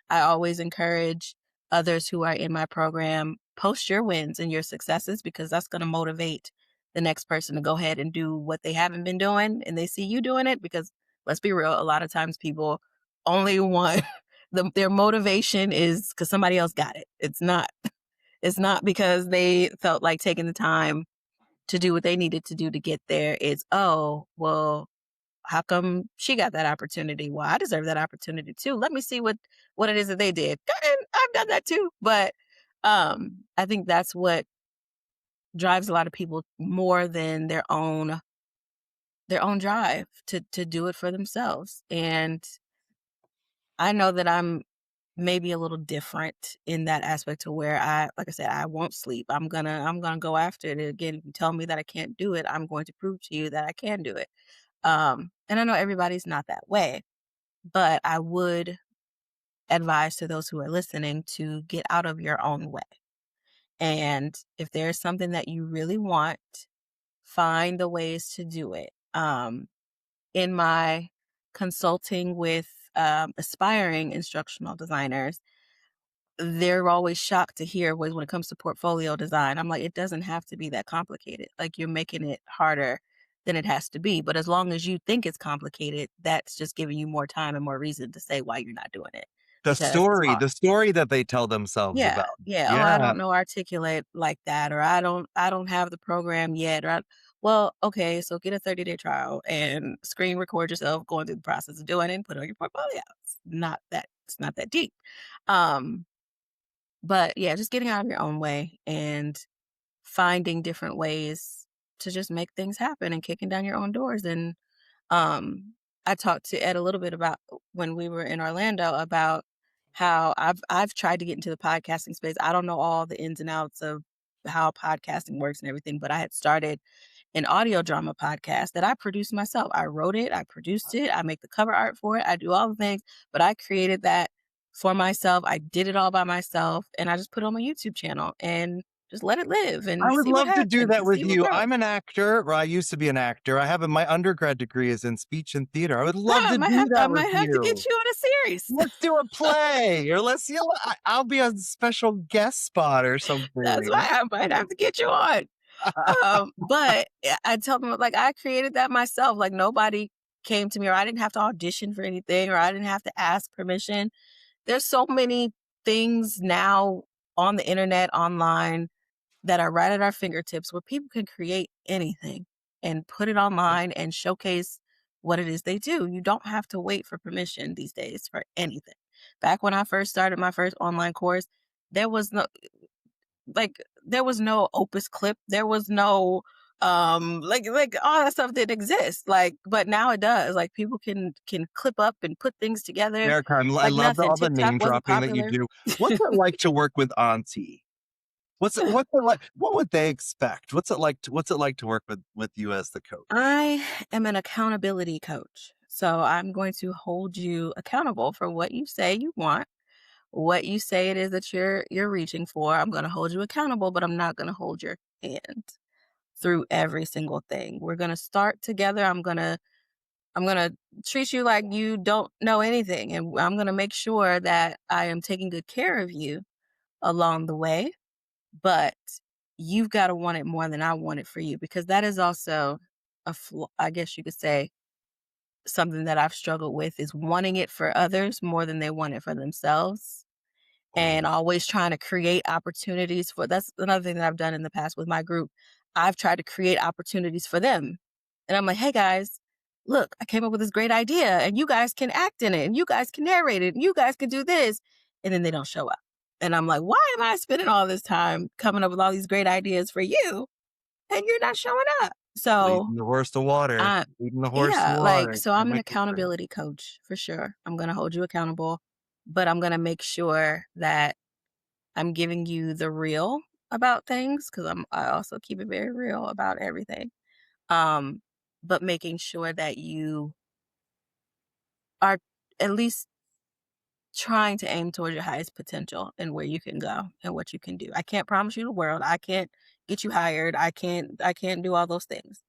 I always encourage others who are in my program, post your wins and your successes, because that's going to motivate the next person to go ahead and do what they haven't been doing and they see you doing it. Because let's be real, a lot of times people only want their motivation is because somebody else got it. It's not because they felt like taking the time to do what they needed to do to get there. It's, "Oh, well, how come she got that opportunity? Well, I deserve that opportunity too. Let me see what it is that they did." And I've done that too. But I think that's what drives a lot of people more than their own drive to do it for themselves. And I know that I'm maybe a little different in that aspect, to where like I said, I won't sleep. I'm gonna go after it. Again, if you tell me that I can't do it, I'm going to prove to you that I can do it. And I know everybody's not that way, but I would advise to those who are listening to get out of your own way. And if there's something that you really want, find the ways to do it. In my consulting with aspiring instructional designers, they're always shocked to hear when it comes to portfolio design. I'm like, it doesn't have to be that complicated. Like, you're making it harder than it has to be. But as long as you think it's complicated, that's just giving you more time and more reason to say why you're not doing it, The because it's story, hard. the story that they tell themselves Yeah, about. yeah. "Oh, I Yeah. don't know articulate like that," or "I don't have the program yet," or well, okay, so get a 30-day trial and screen record yourself going through the process of doing it and put it on your portfolio. It's not that deep. Um, but yeah, just getting out of your own way and finding different ways to just make things happen and kicking down your own doors. And I talked to Ed a little bit about when we were in Orlando about how I've tried to get into the podcasting space. I don't know all the ins and outs of how podcasting works and everything, but I had started an audio drama podcast that I produced myself. I wrote it, I produced it, I make the cover art for it, I do all the things, but I created that for myself. I did it all by myself and I just put it on my YouTube channel and just let it live I and would see what love to do happens that and with see what you. grows. I'm an actor, or I used to be an actor. I have my undergrad degree is in speech and theater. I would Yeah, love to do I that with might have to get you. you on a series. Let's do a play, or I'll be a special guest spot or That's why something. I might have to get you on. But I tell them like I created that myself. Like nobody came to me or I didn't have to audition for anything or I didn't have to ask permission. There's so many things now on the internet, online that are right at our fingertips where people can create anything and put it online and showcase what it is they do. You don't have to wait for permission these days for anything. Back when I first started my first online course, there was no there was no Opus Clip. There was no like all that stuff didn't exist. Like, but now it does. Like people can clip up and put things together Erica, I like love nothing. all the TikTok name wasn't dropping that you popular. do. What's it like to work with Auntie? What's it like? What would they expect? What's it like to work with you as the coach? I am an accountability coach. So I'm going to hold you accountable for what you say you want, what you say it is that you're reaching for. I'm going to hold you accountable, but I'm not going to hold your hand through every single thing. We're going to start together. I'm going to treat you like you don't know anything and I'm going to make sure that I am taking good care of you along the way, but you've got to want it more than I want it for you because that is also a flaw, I guess you could say something that I've struggled with is wanting it for others more than they want it for themselves and Oh, always trying to create opportunities for that's another thing that I've done in the past with my group. I've tried to create opportunities for them. And I'm like, hey guys, look, I came up with this great idea and you guys can act in it and you guys can narrate it and you guys can do this. And then they don't show up. And I'm like, why am I spending all this time coming up with all these great ideas for you and you're not showing up? So leading the horse to water. I Leading the horse to yeah, like, water. so Can't I'm an make it drink. accountability coach for sure. I'm going to hold you accountable, but I'm going to make sure that I'm giving you the real about things because I also keep it very real about everything. Um, but making sure that you are at least trying to aim towards your highest potential and where you can go and what you can do. I can't promise you the world. I can't get you hired. I can't do all those things.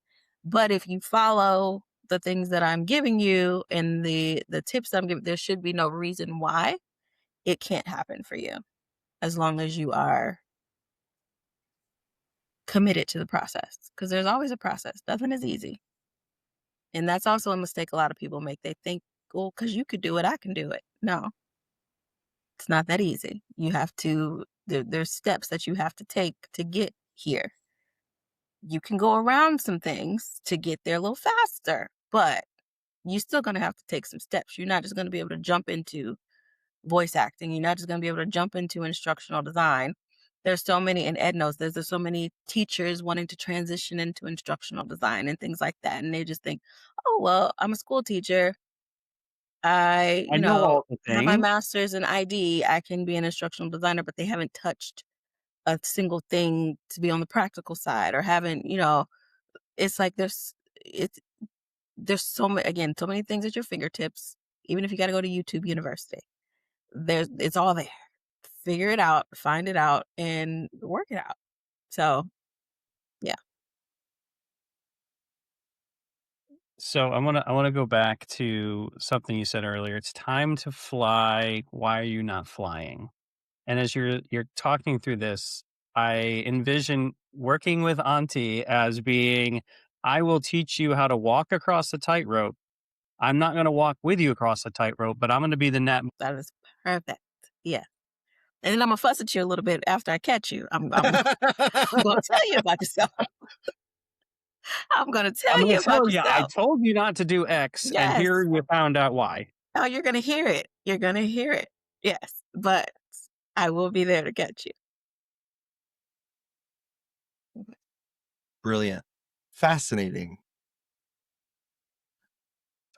But if you follow the things that I'm giving you and the tips I'm giving, there should be no reason why it can't happen for you as long as you are committed to the process because there's always a process. Nothing is easy. And that's also a mistake a lot of people make. They think, well, because you could do it, I can do it. No, it's not that easy. You have to, there's steps that you have to take to get here. You can go around some things to get there a little faster, but you're still going to have to take some steps. You're not just going to be able to jump into voice acting. You're not just going to be able to jump into instructional design. There's so many, and Ed knows there's so many teachers wanting to transition into instructional design and things like that. And they just think, oh, well, I'm a school teacher. I, I know all the have my things. master's in ID. I can be an instructional designer, but they haven't touched a single thing to be on the practical side or haven't, it's like it's, there's so many, again, so many things at your fingertips. Even if you got to go to YouTube University, it's all there. Figure it out, find it out, and work it out. So, yeah, So I wanna go back to something you said earlier. It's time to fly. Why are you not flying? And as you're talking through this, I envision working with Auntie as being, I will teach you how to walk across the tightrope. I'm not going to walk with you across the tightrope, but I'm going to be the net. that is perfect. Yeah. And then I'm gonna fuss at you a little bit after I catch you. I'm I'm gonna tell you about yourself. I'm gonna I'm tell going you to tell about you, I yourself. told you not to do X, and Yes. here you found out why. Oh, you're gonna hear it. You're gonna hear it. Yes. But I will be there to catch you. Brilliant. Fascinating.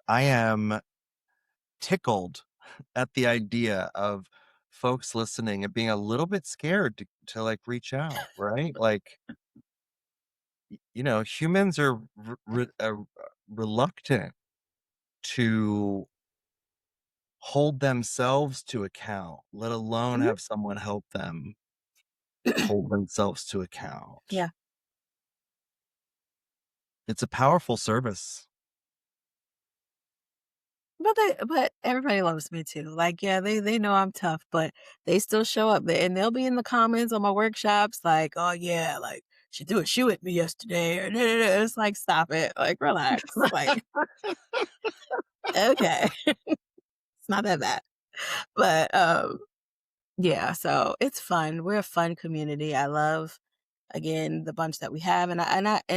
I am tickled at the idea of folks listening and being a little bit scared to like reach out, right? Like, humans are reluctant to hold themselves to account, let alone Mhm. have someone help them hold themselves to account. Yeah. It's a powerful service. But everybody loves me too. Like, yeah, they know I'm tough, but they still show up there and they'll be in the comments on my workshops like, "Oh yeah, like she threw a shoe at me yesterday," or da, da, da. It's like, stop it. Like, relax. Like, okay. It's not that bad. But yeah, so it's fun. We're a fun community. I love again the bunch that we have and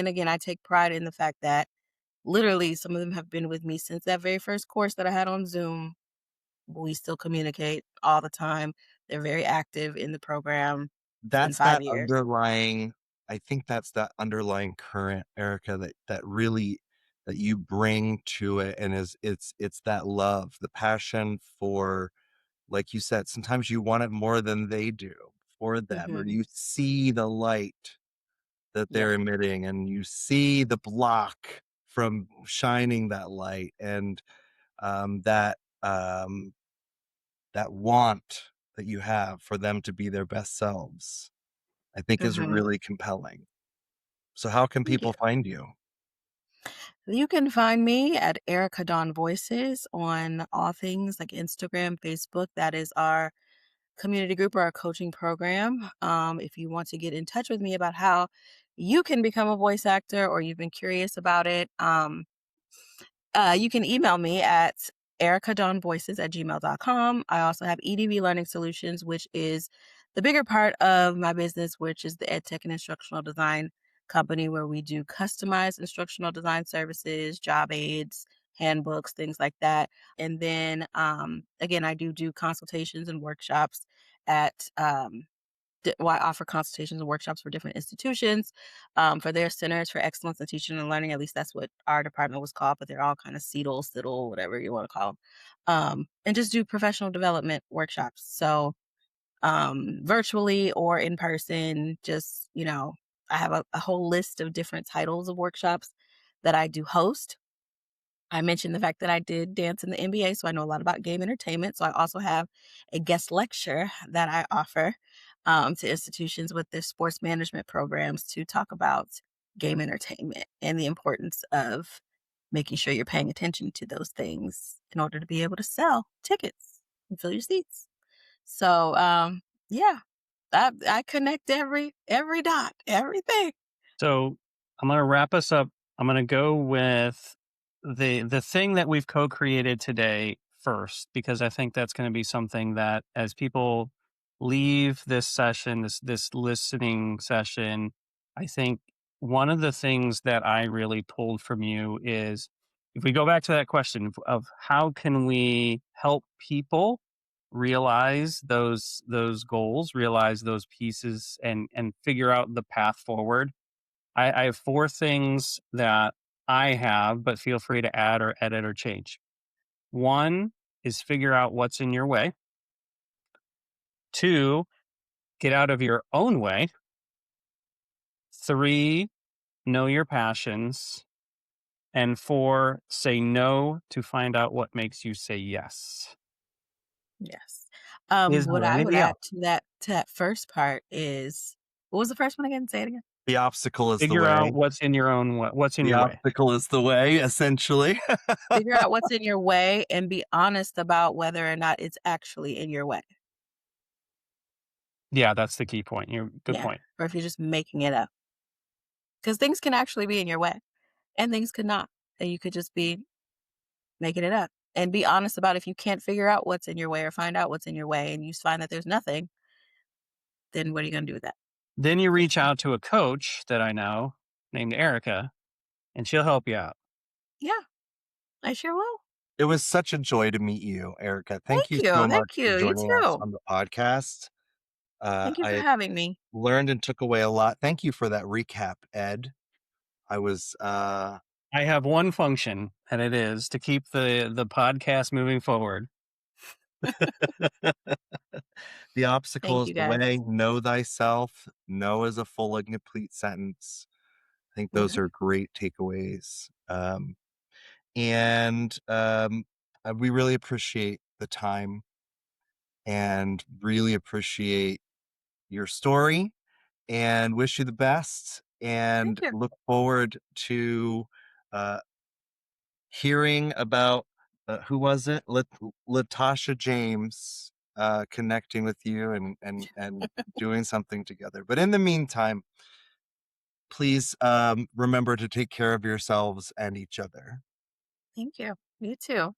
again I take pride in the fact that literally some of them have been with me since that very first course that I had on Zoom. We still communicate all the time. They're very active in the program. It's been That's 5 that years. underlying I think that's that underlying current, Erica, that really that you bring to it and it's that love, the passion for, like you said, sometimes you want it more than they do for them, or Mhm. you see the light that Yeah. they're emitting and you see the block from shining that light and um, that um, that want that you have for them to be their best selves, I think is Mhm. really compelling. So how can Thank you. people find you? You can find me at Erica Dawn Voices on all things like Instagram, Facebook. That is our community group or our coaching program. If you want to get in touch with me about how you can become a voice actor or you've been curious about it, you can email me at ericadawnvoices@gmail.com. I also have EDV Learning Solutions, which is the bigger part of my business, which is the EdTech and instructional design company where we do customized instructional design services, job aids, handbooks, things like that. And then again, I do consultations and workshops at well, I offer consultations and workshops for different institutions, for their centers for excellence in teaching and learning. At least that's what our department was called, but they're all kind of CETL, whatever you want to call them. And just do professional development workshops. So virtually or in person, just, I have a whole list of different titles of workshops that I do host. I mentioned the fact that I did dance in the NBA, so I know a lot about game entertainment. So I also have a guest lecture that I offer to institutions with their sports management programs to talk about game entertainment and the importance of making sure you're paying attention to those things in order to be able to sell tickets and fill your seats. So yeah, I connect every dot, everything. So I'm going to wrap us up. I'm going to go with the thing that we've co-created today first, because I think that's going to be something that as people leave this session, this listening session, I think one of the things that I really pulled from you is if we go back to that question of how can we help people realize those goals, realize those pieces and figure out the path forward. I have 4 things that I have, but feel free to add or edit or change. 1 is figure out what's in your way. 2, get out of your own way. 3, know your passions. And 4, say no to find out what makes you say yes. Yes. Is What there I would anything add else? to that first part is what was the first one again? Say it again. The obstacle is the Figure out way. what's in your own way. What's in The your way. obstacle is the way, essentially. Figure out what's in your way and be honest about whether or not it's actually in your way. Yeah, that's the key point. You good Yeah. point. Or if you're just making it up. Because things can actually be in your way and things could not. And you could just be making it up. And be honest about if you can't figure out what's in your way or find out what's in your way and you find that there's nothing, then what are you gonna do with that? Then you Fix reach it. out to a coach that I know named Erica, and she'll help you out. Yeah, I sure will. It was such a joy to meet you, Erica. Thank Thank you you. so much Thank for you. You joining us too. on the podcast. Thank you for I having me. learned and took away a lot. Thank you for that recap, Ed. I was I have one function, and it is to keep the podcast moving forward. The obstacle Thank is you the guys. way. Know thyself. Know is a full and complete sentence. I think those are Right. great takeaways. And we really appreciate the time and really appreciate your story and wish you the best Thank and you. look forward to uh, hearing about who was it? Latasha James connecting with you and doing something together. But in the meantime, please remember to take care of yourselves and each other. Thank you. You too.